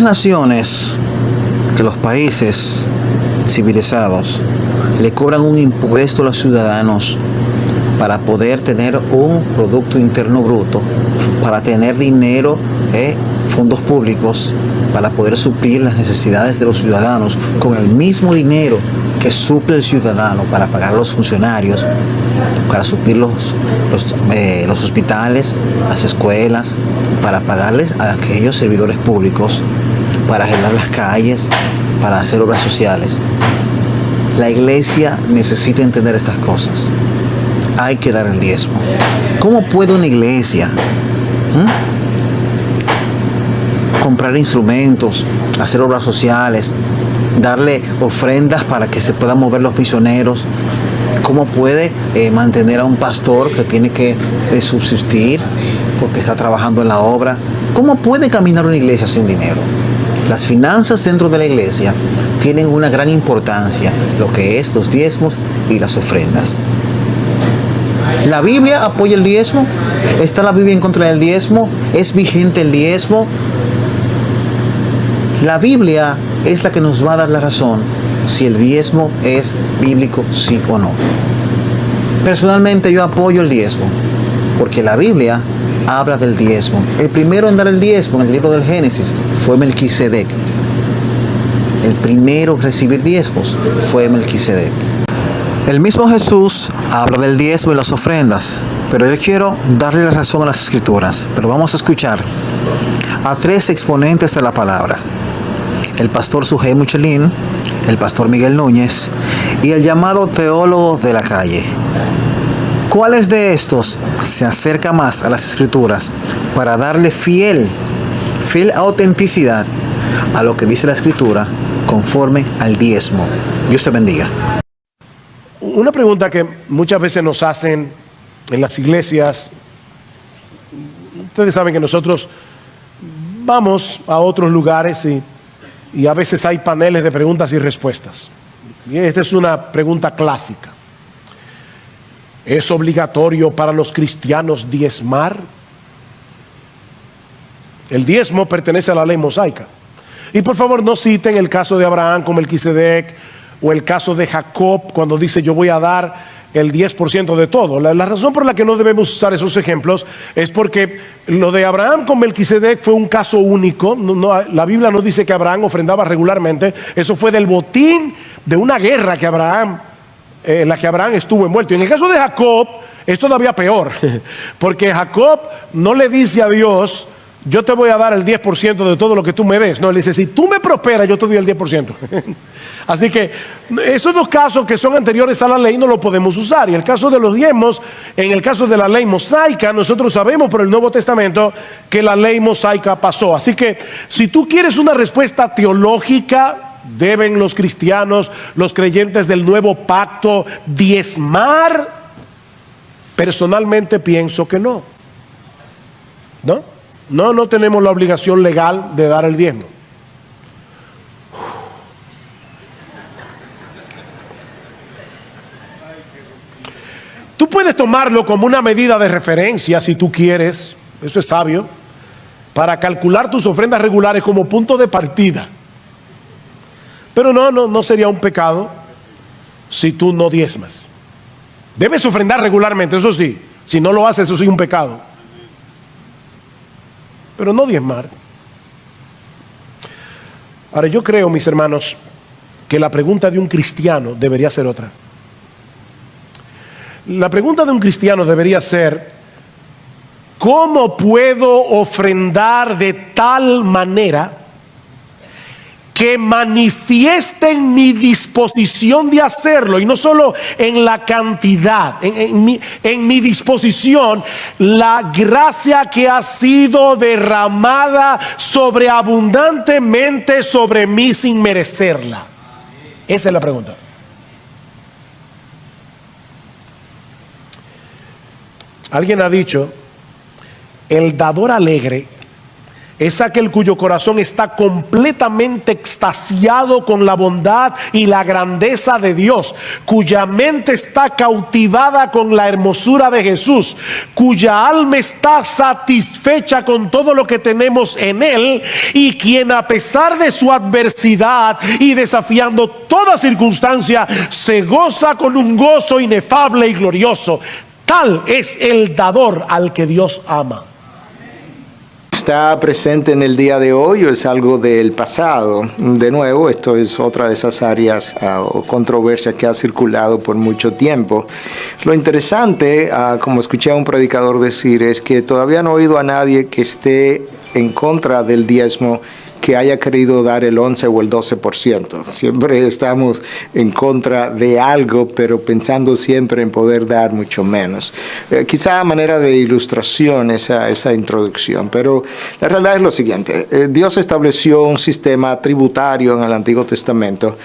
naciones, que los países civilizados le cobran un impuesto a los ciudadanos para poder tener un Producto Interno Bruto, para tener dinero, fondos públicos, para poder suplir las necesidades de los ciudadanos con el mismo dinero que suple el ciudadano para pagar a los funcionarios, para suplir los hospitales, las escuelas, para pagarles a aquellos servidores públicos, para arreglar las calles, para hacer obras sociales. La iglesia necesita entender estas cosas. Hay que dar el diezmo. ¿Cómo puede una iglesia comprar instrumentos, hacer obras sociales, darle ofrendas para que se puedan mover los misioneros? ¿Cómo puede mantener a un pastor que tiene que subsistir porque está trabajando en la obra? ¿Cómo puede caminar una iglesia sin dinero? Las finanzas dentro de la iglesia tienen una gran importancia, lo que es los diezmos y las ofrendas. ¿La Biblia apoya el diezmo? ¿Está la Biblia en contra del diezmo? ¿Es vigente el diezmo? La Biblia es la que nos va a dar la razón si el diezmo es bíblico, sí o no. Personalmente yo apoyo el diezmo, porque la Biblia habla del diezmo. El primero en dar el diezmo en el libro del Génesis fue Melquisedec. El primero en recibir diezmos fue Melquisedec. El mismo Jesús habla del diezmo y las ofrendas, pero yo quiero darle la razón a las Escrituras. Pero vamos a escuchar a tres exponentes de la palabra: el pastor Sujei Michelin, el pastor Miguel Núñez y el llamado teólogo de la calle. ¿Cuáles de estos se acerca más a las Escrituras para darle fiel autenticidad a lo que dice la Escritura conforme al diezmo? Dios te bendiga. Una pregunta que muchas veces nos hacen en las iglesias. Ustedes saben que nosotros vamos a otros lugares y a veces hay paneles de preguntas y respuestas. Y esta es una pregunta clásica. ¿Es obligatorio para los cristianos diezmar? El diezmo pertenece a la ley mosaica. Y por favor no citen el caso de Abraham con Melquisedec o el caso de Jacob cuando dice yo voy a dar el 10% de todo. La razón por la que no debemos usar esos ejemplos es porque lo de Abraham con Melquisedec fue un caso único. La Biblia no dice que Abraham ofrendaba regularmente. Eso fue del botín de una guerra que en la que Abraham estuvo envuelto. Y en el caso de Jacob es todavía peor, porque Jacob no le dice a Dios yo te voy a dar el 10% de todo lo que tú me des. No, él dice si tú me prosperas yo te doy el 10%. Así que esos dos casos que son anteriores a la ley no lo podemos usar. Y el caso de los diezmos, en el caso de la ley mosaica, nosotros sabemos por el Nuevo Testamento que la ley mosaica pasó. Así que si tú quieres una respuesta teológica, ¿deben los cristianos, los creyentes del nuevo pacto diezmar? Personalmente pienso que no. No tenemos la obligación legal de dar el diezmo. Tú puedes tomarlo como una medida de referencia si tú quieres, eso es sabio, para calcular tus ofrendas regulares como punto de partida. Pero no sería un pecado si tú no diezmas. Debes ofrendar regularmente, eso sí. Si no lo haces, eso sí es un pecado. Pero no diezmar. Ahora yo creo, mis hermanos, que la pregunta de un cristiano debería ser otra. La pregunta de un cristiano debería ser: ¿cómo puedo ofrendar de tal manera que manifiesten mi disposición de hacerlo? Y no solo en la cantidad, en mi disposición, la gracia que ha sido derramada sobreabundantemente sobre mí sin merecerla. Esa es la pregunta. Alguien ha dicho: el dador alegre es aquel cuyo corazón está completamente extasiado con la bondad y la grandeza de Dios, cuya mente está cautivada con la hermosura de Jesús, cuya alma está satisfecha con todo lo que tenemos en Él, y quien a pesar de su adversidad y desafiando toda circunstancia, se goza con un gozo inefable y glorioso. Tal es el dador al que Dios ama. ¿Está presente en el día de hoy o es algo del pasado? De nuevo, esto es otra de esas áreas o controversias que ha circulado por mucho tiempo. Lo interesante, como escuché a un predicador decir, es que todavía no he oído a nadie que esté en contra del diezmo que haya querido dar el 11 o el 12%. Siempre estamos en contra de algo, pero pensando siempre en poder dar mucho menos. Quizá a manera de ilustración esa introducción, pero la realidad es lo siguiente. Dios estableció un sistema tributario en el Antiguo Testamento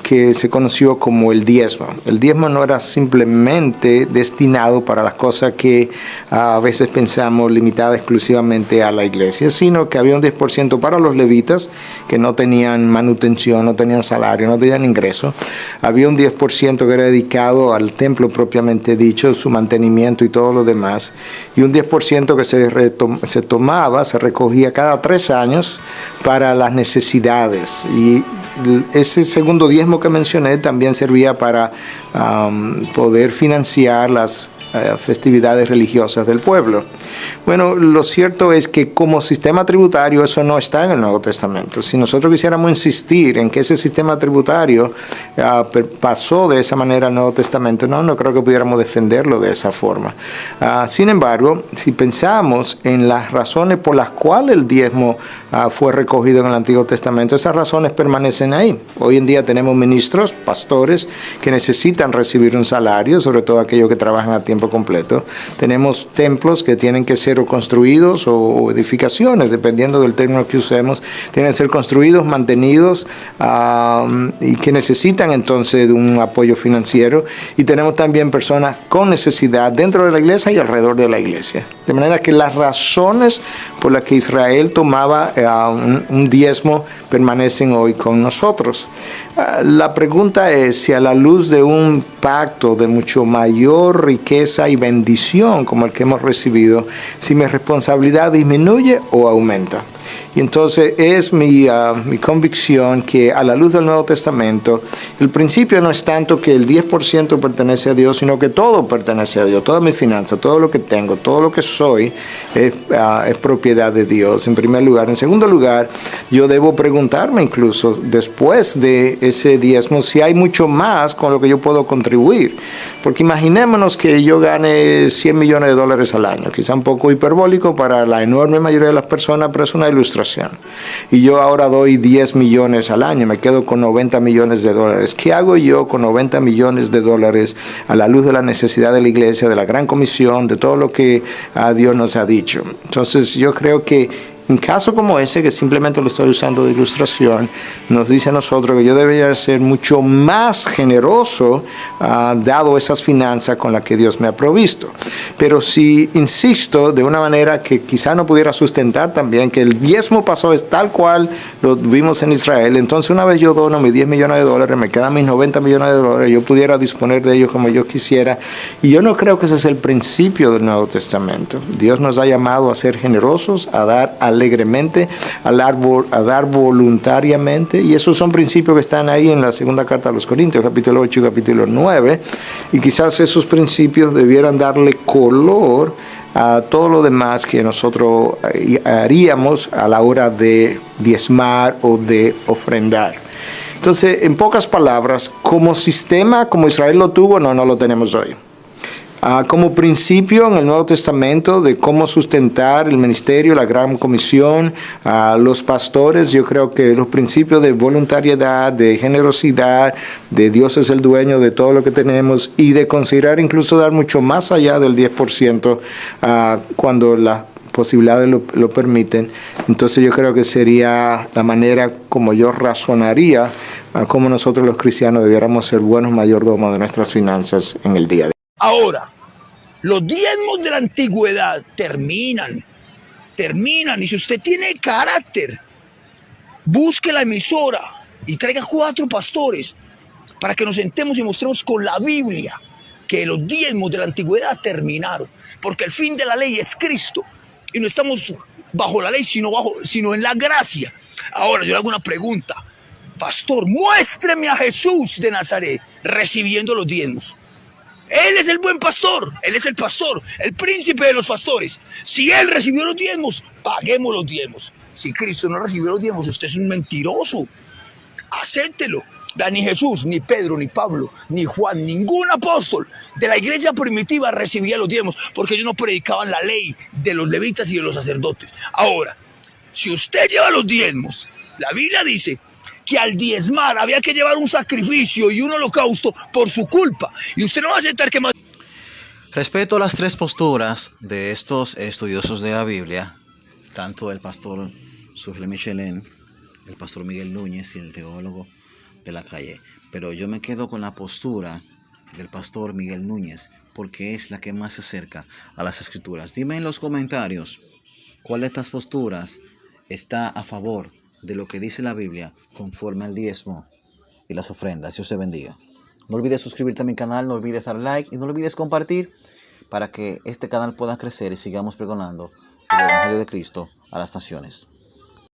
que se conoció como el diezmo. El diezmo no era simplemente destinado para las cosas que a veces pensamos limitadas exclusivamente a la iglesia, sino que había un 10% para los levitas que no tenían manutención, no tenían salario, no tenían ingreso. Había un 10% que era dedicado al templo propiamente dicho, su mantenimiento y todo lo demás. Y un 10% que se recogía cada 3 años para las necesidades. Y ese segundo diezmo que mencioné también servía para poder financiar las festividades religiosas del pueblo. Bueno, lo cierto es que como sistema tributario eso no está en el Nuevo Testamento. Si nosotros quisiéramos insistir en que ese sistema tributario pasó de esa manera al Nuevo Testamento, no creo que pudiéramos defenderlo de esa forma. Sin embargo, si pensamos en las razones por las cuales el diezmo fue recogido en el Antiguo Testamento, esas razones permanecen ahí. Hoy en día tenemos ministros, pastores, que necesitan recibir un salario, sobre todo aquellos que trabajan a tiempo completo. Tenemos templos que tienen que ser construidos o edificaciones, dependiendo del término que usemos, tienen que ser construidos, mantenidos y que necesitan entonces de un apoyo financiero. Y tenemos también personas con necesidad dentro de la iglesia y alrededor de la iglesia. De manera que las razones por las que Israel tomaba un diezmo permanecen hoy con nosotros. La pregunta es si a la luz de un pacto de mucho mayor riqueza y bendición como el que hemos recibido, si mi responsabilidad disminuye o aumenta. Y entonces es mi convicción que a la luz del Nuevo Testamento, el principio no es tanto que el 10% pertenece a Dios, sino que todo pertenece a Dios, toda mi finanza, todo lo que tengo, todo lo que soy es propiedad de Dios, en primer lugar. En segundo lugar, yo debo preguntarme incluso después de ese diezmo si hay mucho más con lo que yo puedo contribuir. Porque imaginémonos que yo gane $100 millones al año, quizá un poco hiperbólico para la enorme mayoría de las personas, pero es una ilustración. Y yo ahora doy 10 millones al año, me quedo con $90 millones. ¿Qué hago yo con $90 millones a la luz de la necesidad de la iglesia, de la gran comisión, de todo lo que Dios nos ha dicho? Entonces yo creo que un caso como ese, que simplemente lo estoy usando de ilustración, nos dice a nosotros que yo debería ser mucho más generoso dado esas finanzas con las que Dios me ha provisto. Pero si insisto de una manera que quizá no pudiera sustentar también, que el diezmo pasó es tal cual lo vimos en Israel, entonces una vez yo dono mis $10 millones, me quedan mis $90 millones, yo pudiera disponer de ellos como yo quisiera. Y yo no creo que ese es el principio del Nuevo Testamento. Dios nos ha llamado a ser generosos, a dar alegremente, a dar voluntariamente, y esos son principios que están ahí en la segunda carta a los Corintios, capítulo 8 y capítulo 9, y quizás esos principios debieran darle color a todo lo demás que nosotros haríamos a la hora de diezmar o de ofrendar. Entonces, en pocas palabras, como sistema, como Israel lo tuvo, no lo tenemos hoy. Como principio en el Nuevo Testamento de cómo sustentar el ministerio, la gran comisión, los pastores, yo creo que los principios de voluntariedad, de generosidad, de Dios es el dueño de todo lo que tenemos y de considerar incluso dar mucho más allá del 10% cuando las posibilidades lo permiten. Entonces yo creo que sería la manera como yo razonaría a cómo nosotros los cristianos debiéramos ser buenos mayordomos de nuestras finanzas en el día de hoy. Ahora, los diezmos de la antigüedad terminan terminan. Y si usted tiene carácter, busque la emisora y traiga 4 pastores para que nos sentemos y mostremos con la Biblia que los diezmos de la antigüedad terminaron, porque el fin de la ley es Cristo y no estamos bajo la ley sino en la gracia. Ahora yo le hago una pregunta: pastor, muéstreme a Jesús de Nazaret recibiendo los diezmos. Él es el buen pastor, él es el pastor, el príncipe de los pastores. Si él recibió los diezmos, paguemos los diezmos. Si Cristo no recibió los diezmos, usted es un mentiroso. Acéptelo. Ni Jesús, ni Pedro, ni Pablo, ni Juan, ningún apóstol de la iglesia primitiva recibía los diezmos, porque ellos no predicaban la ley de los levitas y de los sacerdotes. Ahora, si usted lleva los diezmos, la Biblia dice que al diezmar había que llevar un sacrificio y un holocausto por su culpa, y usted no va a aceptar que más. Respeto las 3 posturas de estos estudiosos de la Biblia, tanto el pastor Suhel Michelén, el pastor Miguel Núñez y el teólogo de la calle, pero yo me quedo con la postura del pastor Miguel Núñez porque es la que más se acerca a las escrituras. Dime en los comentarios cuál de estas posturas está a favor de lo que dice la Biblia conforme al diezmo y las ofrendas. Dios te bendiga. No olvides suscribirte a mi canal, no olvides dar like y no olvides compartir para que este canal pueda crecer y sigamos pregonando el Evangelio de Cristo a las naciones.